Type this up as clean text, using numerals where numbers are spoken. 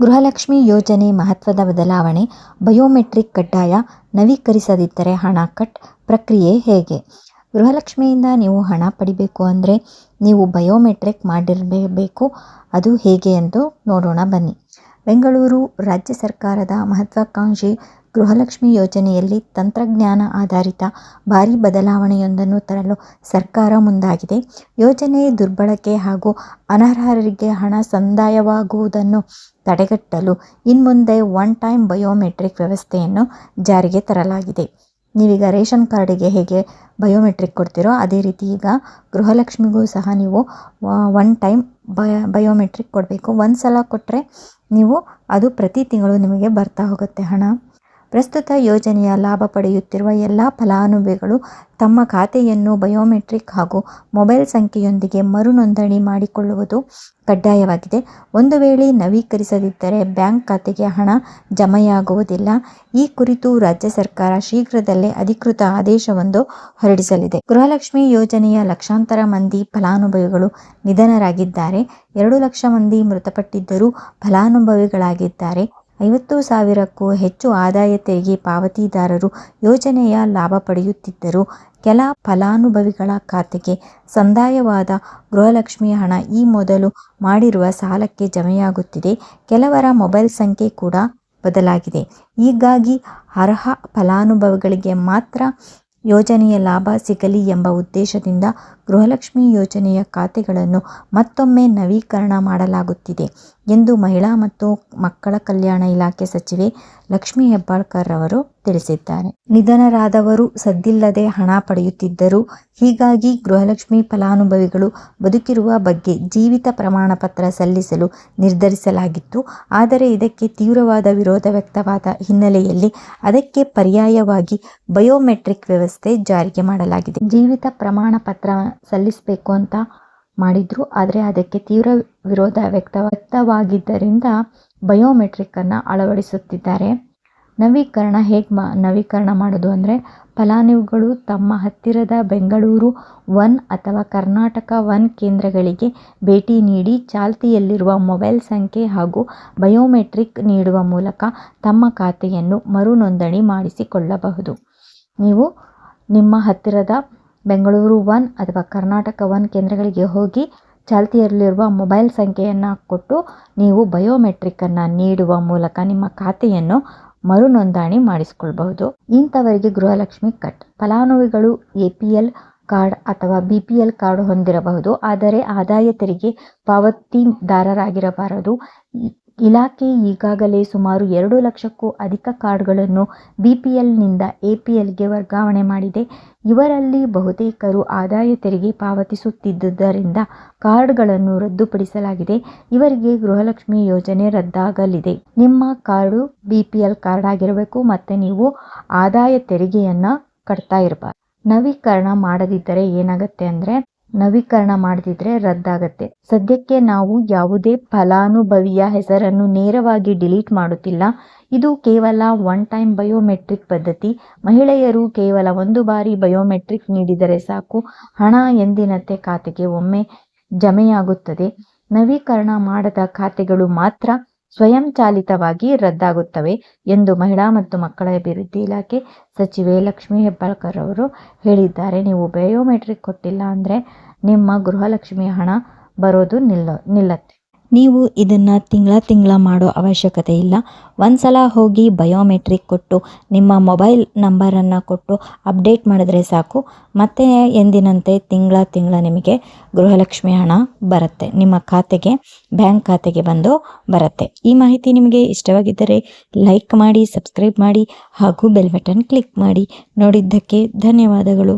ಗೃಹಲಕ್ಷ್ಮಿ ಯೋಜನೆ ಮಹತ್ವದ ಬದಲಾವಣೆ. ಬಯೋಮೆಟ್ರಿಕ್ ಕಡ್ಡಾಯ, ನವೀಕರಿಸದಿದ್ದರೆ ಹಣ ಕಟ್. ಪ್ರಕ್ರಿಯೆ ಹೇಗೆ? ಗೃಹಲಕ್ಷ್ಮಿಯಿಂದ ನೀವು ಹಣ ಪಡಿಬೇಕು ಅಂದರೆ ನೀವು ಬಯೋಮೆಟ್ರಿಕ್ ಮಾಡಿರಲೇಬೇಕು. ಅದು ಹೇಗೆ ಎಂದು ನೋಡೋಣ ಬನ್ನಿ. ಬೆಂಗಳೂರು ರಾಜ್ಯ ಸರ್ಕಾರದ ಮಹತ್ವಾಕಾಂಕ್ಷಿ ಗೃಹಲಕ್ಷ್ಮಿ ಯೋಜನೆಯಲ್ಲಿ ತಂತ್ರಜ್ಞಾನ ಆಧಾರಿತ ಭಾರೀ ಬದಲಾವಣೆಯೊಂದನ್ನು ತರಲು ಸರ್ಕಾರ ಮುಂದಾಗಿದೆ. ಯೋಜನೆ ದುರ್ಬಳಕೆ ಹಾಗೂ ಅನರ್ಹರಿಗೆ ಹಣ ಸಂದಾಯವಾಗುವುದನ್ನು ತಡೆಗಟ್ಟಲು ಇನ್ಮುಂದೆ ಒನ್ ಟೈಮ್ ಬಯೋಮೆಟ್ರಿಕ್ ವ್ಯವಸ್ಥೆಯನ್ನು ಜಾರಿಗೆ ತರಲಾಗಿದೆ. ನೀವೀಗ ರೇಷನ್ ಕಾರ್ಡಿಗೆ ಹೇಗೆ ಬಯೋಮೆಟ್ರಿಕ್ ಕೊಡ್ತೀರೋ ಅದೇ ರೀತಿ ಈಗ ಗೃಹಲಕ್ಷ್ಮಿಗೂ ಸಹ ನೀವು ಒನ್ ಟೈಮ್ ಬಯೋಮೆಟ್ರಿಕ್ ಕೊಡಬೇಕು. ಒಂದು ಸಲ ಕೊಟ್ಟರೆ ನೀವು ಅದು ಪ್ರತಿ ತಿಂಗಳು ನಿಮಗೆ ಬರ್ತಾ ಹೋಗುತ್ತೆ ಹಣ. ಪ್ರಸ್ತುತ ಯೋಜನೆಯ ಲಾಭ ಪಡೆಯುತ್ತಿರುವ ಎಲ್ಲ ಫಲಾನುಭವಿಗಳು ತಮ್ಮ ಖಾತೆಯನ್ನು ಬಯೋಮೆಟ್ರಿಕ್ ಹಾಗೂ ಮೊಬೈಲ್ ಸಂಖ್ಯೆಯೊಂದಿಗೆ ಮರು ನೋಂದಣಿ ಮಾಡಿಕೊಳ್ಳುವುದು ಕಡ್ಡಾಯವಾಗಿದೆ. ಒಂದು ವೇಳೆ ನವೀಕರಿಸದಿದ್ದರೆ ಬ್ಯಾಂಕ್ ಖಾತೆಗೆ ಹಣ ಜಮೆಯಾಗುವುದಿಲ್ಲ. ಈ ಕುರಿತು ರಾಜ್ಯ ಸರ್ಕಾರ ಶೀಘ್ರದಲ್ಲೇ ಅಧಿಕೃತ ಆದೇಶವೊಂದು ಹೊರಡಿಸಲಿದೆ. ಗೃಹಲಕ್ಷ್ಮಿ ಯೋಜನೆಯ ಲಕ್ಷಾಂತರ ಮಂದಿ ಫಲಾನುಭವಿಗಳು ನಿಧನರಾಗಿದ್ದಾರೆ. 2 ಲಕ್ಷ ಮಂದಿ ಮೃತಪಟ್ಟಿದ್ದರೂ ಫಲಾನುಭವಿಗಳಾಗಿದ್ದಾರೆ. 50,000ಕ್ಕೂ ಹೆಚ್ಚು ಆದಾಯ ತೆರಿಗೆ ಪಾವತಿದಾರರು ಯೋಜನೆಯ ಲಾಭ ಪಡೆಯುತ್ತಿದ್ದರು. ಕೆಲ ಫಲಾನುಭವಿಗಳ ಖಾತೆಗೆ ಸಂದಾಯವಾದ ಗೃಹಲಕ್ಷ್ಮಿ ಹಣ ಈ ಮೊದಲು ಮಾಡಿರುವ ಸಾಲಕ್ಕೆ ಜಮೆಯಾಗುತ್ತಿದೆ. ಕೆಲವರ ಮೊಬೈಲ್ ಸಂಖ್ಯೆ ಕೂಡ ಬದಲಾಗಿದೆ. ಹೀಗಾಗಿ ಅರ್ಹ ಫಲಾನುಭವಿಗಳಿಗೆ ಮಾತ್ರ ಯೋಜನೆಯ ಲಾಭ ಸಿಗಲಿ ಎಂಬ ಉದ್ದೇಶದಿಂದ ಗೃಹಲಕ್ಷ್ಮಿ ಯೋಜನೆಯ ಖಾತೆಗಳನ್ನು ಮತ್ತೊಮ್ಮೆ ನವೀಕರಣ ಮಾಡಲಾಗುತ್ತಿದೆ ಎಂದು ಮಹಿಳಾ ಮತ್ತು ಮಕ್ಕಳ ಕಲ್ಯಾಣ ಇಲಾಖೆ ಸಚಿವೆ ಲಕ್ಷ್ಮೀ ಹೆಬ್ಬಾಳ್ಕರ್ ಅವರು ತಿಳಿಸಿದ್ದಾರೆ. ನಿಧನರಾದವರು ಸದ್ದಿಲ್ಲದೆ ಹಣ ಪಡೆಯುತ್ತಿದ್ದರು. ಹೀಗಾಗಿ ಗೃಹಲಕ್ಷ್ಮಿ ಫಲಾನುಭವಿಗಳು ಬದುಕಿರುವ ಬಗ್ಗೆ ಜೀವಿತ ಪ್ರಮಾಣ ಪತ್ರ ಸಲ್ಲಿಸಲು ನಿರ್ಧರಿಸಲಾಗಿತ್ತು. ಆದರೆ ಇದಕ್ಕೆ ತೀವ್ರವಾದ ವಿರೋಧ ವ್ಯಕ್ತವಾದ ಹಿನ್ನೆಲೆಯಲ್ಲಿ ಅದಕ್ಕೆ ಪರ್ಯಾಯವಾಗಿ ಬಯೋಮೆಟ್ರಿಕ್ ವ್ಯವಸ್ಥೆ ಜಾರಿಗೆ ಮಾಡಲಾಗಿದೆ. ಜೀವಿತ ಪ್ರಮಾಣ ಪತ್ರ ಸಲ್ಲಿಸಬೇಕು ಅಂತ ಮಾಡಿದ್ರು, ಆದರೆ ಅದಕ್ಕೆ ತೀವ್ರ ವಿರೋಧ ವ್ಯಕ್ತವಾಗಿದ್ದರಿಂದ ಬಯೋಮೆಟ್ರಿಕ್ ಅನ್ನು ಅಳವಡಿಸುತ್ತಿದ್ದಾರೆ. ನವೀಕರಣ ಹೇಗೆ ನವೀಕರಣ ಮಾಡೋದು ಅಂದರೆ ಫಲಾನುಭವಿಗಳು ತಮ್ಮ ಹತ್ತಿರದ ಬೆಂಗಳೂರು 1 ಅಥವಾ ಕರ್ನಾಟಕ 1 ಕೇಂದ್ರಗಳಿಗೆ ಭೇಟಿ ನೀಡಿ ಚಾಲ್ತಿಯಲ್ಲಿರುವ ಮೊಬೈಲ್ ಸಂಖ್ಯೆ ಹಾಗೂ ಬಯೋಮೆಟ್ರಿಕ್ ನೀಡುವ ಮೂಲಕ ತಮ್ಮ ಖಾತೆಯನ್ನು ಮರು ನೋಂದಣಿ ಮಾಡಿಸಿಕೊಳ್ಳಬಹುದು. ನೀವು ನಿಮ್ಮ ಹತ್ತಿರದ ಬೆಂಗಳೂರು 1 ಅಥವಾ ಕರ್ನಾಟಕ 1 ಕೇಂದ್ರಗಳಿಗೆ ಹೋಗಿ ಚಾಲ್ತಿಯಲ್ಲಿರುವ ಮೊಬೈಲ್ ಸಂಖ್ಯೆಯನ್ನು ಕೊಟ್ಟು ನೀವು ಬಯೋಮೆಟ್ರಿಕ್ಕನ್ನು ನೀಡುವ ಮೂಲಕ ನಿಮ್ಮ ಖಾತೆಯನ್ನು ಮರು ನೋಂದಣಿ ಮಾಡಿಸಿಕೊಳ್ಳಬಹುದು. ಇಂಥವರಿಗೆ ಗೃಹಲಕ್ಷ್ಮಿ ಕಟ್. ಫಲಾನುಭವಿಗಳು APL ಕಾರ್ಡ್ ಅಥವಾ BPL ಕಾರ್ಡ್ ಹೊಂದಿರಬಹುದು, ಆದರೆ ಆದಾಯ ತೆರಿಗೆ ಪಾವತಿದಾರರಾಗಿರಬಾರದು. ಇಲಾಖೆ ಈಗಾಗಲೇ ಸುಮಾರು 2 ಲಕ್ಷಕ್ಕೂ ಅಧಿಕ ಕಾರ್ಡ್ಗಳನ್ನು BPLನಿಂದ APLಗೆ ವರ್ಗಾವಣೆ ಮಾಡಿದೆ. ಇವರಲ್ಲಿ ಬಹುತೇಕರು ಆದಾಯ ತೆರಿಗೆ ಪಾವತಿಸುತ್ತಿದ್ದುದರಿಂದ ಕಾರ್ಡ್ಗಳನ್ನು ರದ್ದುಪಡಿಸಲಾಗಿದೆ. ಇವರಿಗೆ ಗೃಹಲಕ್ಷ್ಮಿ ಯೋಜನೆ ರದ್ದಾಗಲಿದೆ. ನಿಮ್ಮ ಕಾರ್ಡು BPL ಕಾರ್ಡ್ ಆಗಿರಬೇಕು ಮತ್ತು ನೀವು ಆದಾಯ ತೆರಿಗೆಯನ್ನು ಕಟ್ತಾ ಇರಬಾರ್ದು. ನವೀಕರಣ ಮಾಡದಿದ್ದರೆ ಏನಾಗುತ್ತೆ ಅಂದರೆ ನವೀಕರಣ ಮಾಡದಿದ್ರೆ ರದ್ದಾಗತ್ತೆ. ಸದ್ಯಕ್ಕೆ ನಾವು ಯಾವುದೇ ಫಲಾನುಭವಿಯ ಹೆಸರನ್ನು ನೇರವಾಗಿ ಡಿಲೀಟ್ ಮಾಡುತ್ತಿಲ್ಲ. ಇದು ಕೇವಲ ಒನ್ ಟೈಮ್ ಬಯೋಮೆಟ್ರಿಕ್ ಪದ್ಧತಿ. ಮಹಿಳೆಯರು ಕೇವಲ ಒಂದು ಬಾರಿ ಬಯೋಮೆಟ್ರಿಕ್ ನೀಡಿದರೆ ಸಾಕು, ಹಣ ಎಂದಿನಂತೆ ಖಾತೆಗೆ ಒಮ್ಮೆ ಜಮೆಯಾಗುತ್ತದೆ. ನವೀಕರಣ ಮಾಡದ ಖಾತೆಗಳು ಮಾತ್ರ ಸ್ವಯಂಚಾಲಿತವಾಗಿ ರದ್ದಾಗುತ್ತವೆ ಎಂದು ಮಹಿಳಾ ಮತ್ತು ಮಕ್ಕಳ ಅಭಿವೃದ್ಧಿ ಇಲಾಖೆ ಸಚಿವೆ ಲಕ್ಷ್ಮೀ ಹೆಬ್ಬಾಳ್ಕರ್ ಅವರು ಹೇಳಿದ್ದಾರೆ. ನೀವು ಬಯೋಮೆಟ್ರಿಕ್ ಕೊಟ್ಟಿಲ್ಲ ಅಂದರೆ ನಿಮ್ಮ ಗೃಹಲಕ್ಷ್ಮಿ ಹಣ ಬರೋದು ನಿಲ್ಲತ್ತೆ. ನೀವು ಇದನ್ನು ತಿಂಗಳ ಮಾಡೋ ಅವಶ್ಯಕತೆ ಇಲ್ಲ. ಒಂದ್ಸಲ ಹೋಗಿ ಬಯೋಮೆಟ್ರಿಕ್ ಕೊಟ್ಟು ನಿಮ್ಮ ಮೊಬೈಲ್ ನಂಬರನ್ನು ಕೊಟ್ಟು ಅಪ್ಡೇಟ್ ಮಾಡಿದ್ರೆ ಸಾಕು, ಮತ್ತೆ ಎಂದಿನಂತೆ ತಿಂಗಳ ನಿಮಗೆ ಗೃಹಲಕ್ಷ್ಮಿ ಹಣ ಬರುತ್ತೆ. ನಿಮ್ಮ ಖಾತೆಗೆ, ಬ್ಯಾಂಕ್ ಖಾತೆಗೆ ಬಂದು ಬರುತ್ತೆ. ಈ ಮಾಹಿತಿ ನಿಮಗೆ ಇಷ್ಟವಾಗಿದ್ದರೆ ಲೈಕ್ ಮಾಡಿ, ಸಬ್ಸ್ಕ್ರೈಬ್ ಮಾಡಿ ಹಾಗೂ ಬೆಲ್ ಬಟನ್ ಕ್ಲಿಕ್ ಮಾಡಿ. ನೋಡಿದ್ದಕ್ಕೆ ಧನ್ಯವಾದಗಳು.